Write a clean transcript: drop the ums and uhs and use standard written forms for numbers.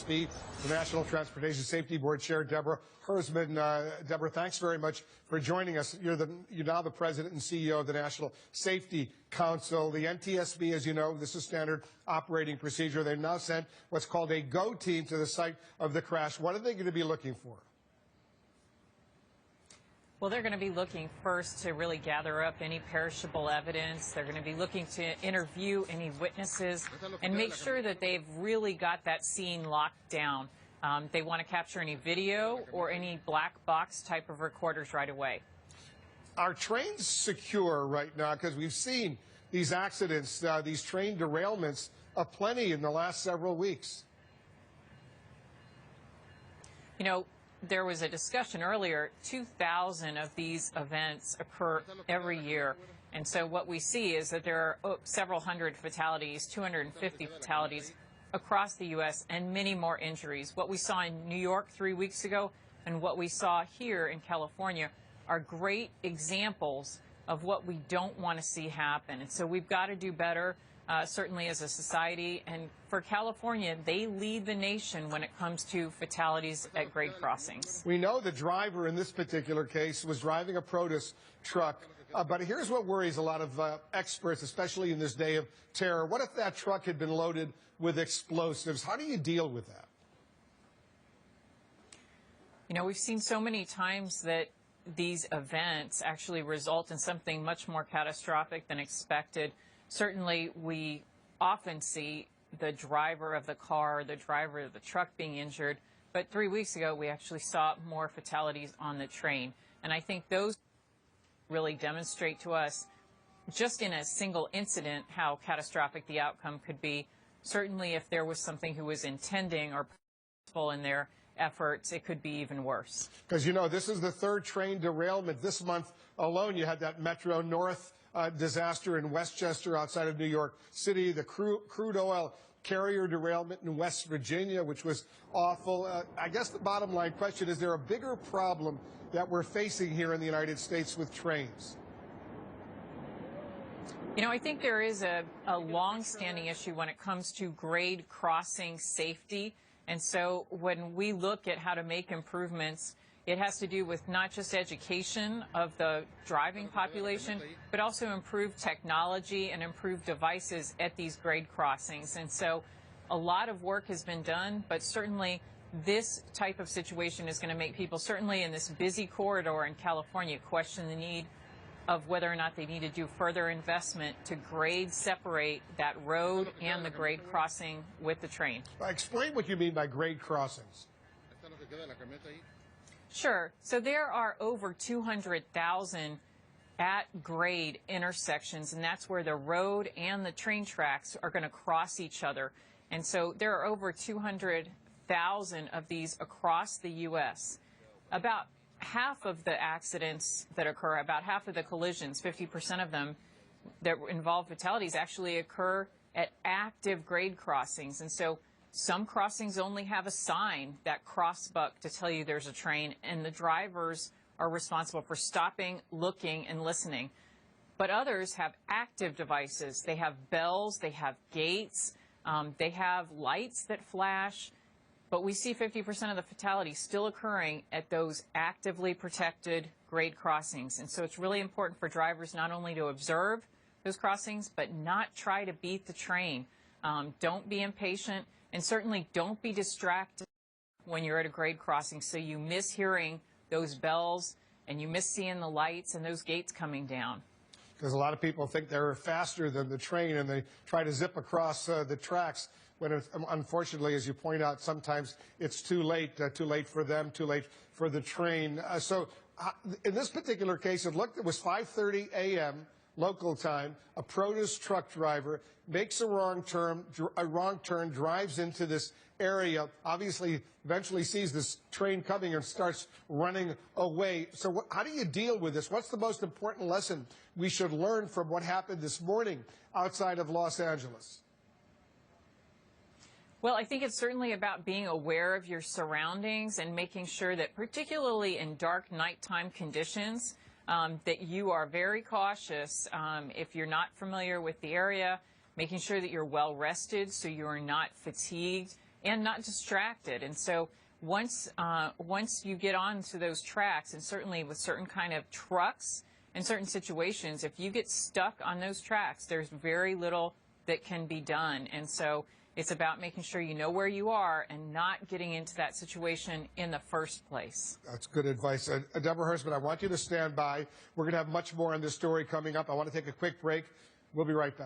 The National Transportation Safety Board Chair, Deborah Hersman. Deborah, thanks very much for joining us. You're now the president and CEO of the National Safety Council. The NTSB, as you know, this is standard operating procedure. They've now sent what's called a GO team to the site of the crash. What are they going to be looking for? Well, they're going to be looking first to really gather up any perishable evidence. They're going to be looking to interview any witnesses and make sure that they've really got that scene locked down. They want to capture any video or any black box type of recorders right away. Are trains secure right now? Because we've seen these accidents, these train derailments, aplenty in the last several weeks. You know, there was a discussion earlier, 2,000 of these events occur every year. And so what we see is that there are several hundred fatalities, 250 fatalities across the U.S. and many more injuries. What we saw in New York 3 weeks ago and what we saw here in California are great examples of what we don't want to see happen. And so we've got to do better. Certainly as a society, and for California, they lead the nation when it comes to fatalities at grade crossings. We know the driver in this particular case was driving a produce truck, but here's what worries a lot of experts, especially in this day of terror. What if that truck had been loaded with explosives? How do you deal with that? You know, we've seen so many times that these events actually result in something much more catastrophic than expected. Certainly, we often see the driver of the car, the driver of the truck being injured. But 3 weeks ago, we actually saw more fatalities on the train. And I think those really demonstrate to us, just in a single incident, how catastrophic the outcome could be. Certainly, if there was something who was intending or purposeful in their efforts, it could be even worse. Because, you know, this is the third train derailment. This month alone, you had that Metro North disaster in Westchester outside of New York City, the crude oil carrier derailment in West Virginia, which was awful. I guess the bottom line question is there a bigger problem that we're facing here in the United States with trains? You know, I think there is a long-standing issue when it comes to grade crossing safety. And so when we look at how to make improvements, it has to do with not just education of the driving population, but also improved technology and improved devices at these grade crossings. And so a lot of work has been done, but certainly this type of situation is going to make people, certainly in this busy corridor in California, question the need of whether or not they need to do further investment to grade separate that road and the grade crossing with the train. Explain what you mean by grade crossings. Sure. So there are over 200,000 at-grade intersections, and that's where the road and the train tracks are going to cross each other. And so there are over 200,000 of these across the U.S. About half of the accidents that occur, about half of the collisions, 50% of them that involve fatalities, actually occur at active grade crossings. And so some crossings only have a sign, that crossbuck, to tell you there's a train, and the drivers are responsible for stopping, looking, and listening. But others have active devices. They have bells, they have gates, they have lights that flash. But we see 50% of the fatalities still occurring at those actively protected grade crossings. And so it's really important for drivers not only to observe those crossings, but not try to beat the train. Don't be impatient. And certainly don't be distracted when you're at a grade crossing so you miss hearing those bells and you miss seeing the lights and those gates coming down. Because a lot of people think they're faster than the train and they try to zip across the tracks when, unfortunately, as you point out, sometimes it's too late for them, too late for the train. So in this particular case, it was 5:30 a.m. local time. A produce truck driver makes a wrong turn, drives into this area, obviously eventually sees this train coming and starts running away. So how do you deal with this? What's the most important lesson we should learn from what happened this morning outside of Los Angeles? Well, I think it's certainly about being aware of your surroundings and making sure that, particularly in dark nighttime conditions, that you are very cautious. If you're not familiar with the area, making sure that you're well rested so you are not fatigued, and not distracted. And so once you get onto those tracks, and certainly with certain kind of trucks in certain situations, if you get stuck on those tracks, there's very little that can be done. And so it's about making sure you know where you are and not getting into that situation in the first place. That's good advice. Deborah Hersman, I want you to stand by. We're going to have much more on this story coming up. I want to take a quick break. We'll be right back.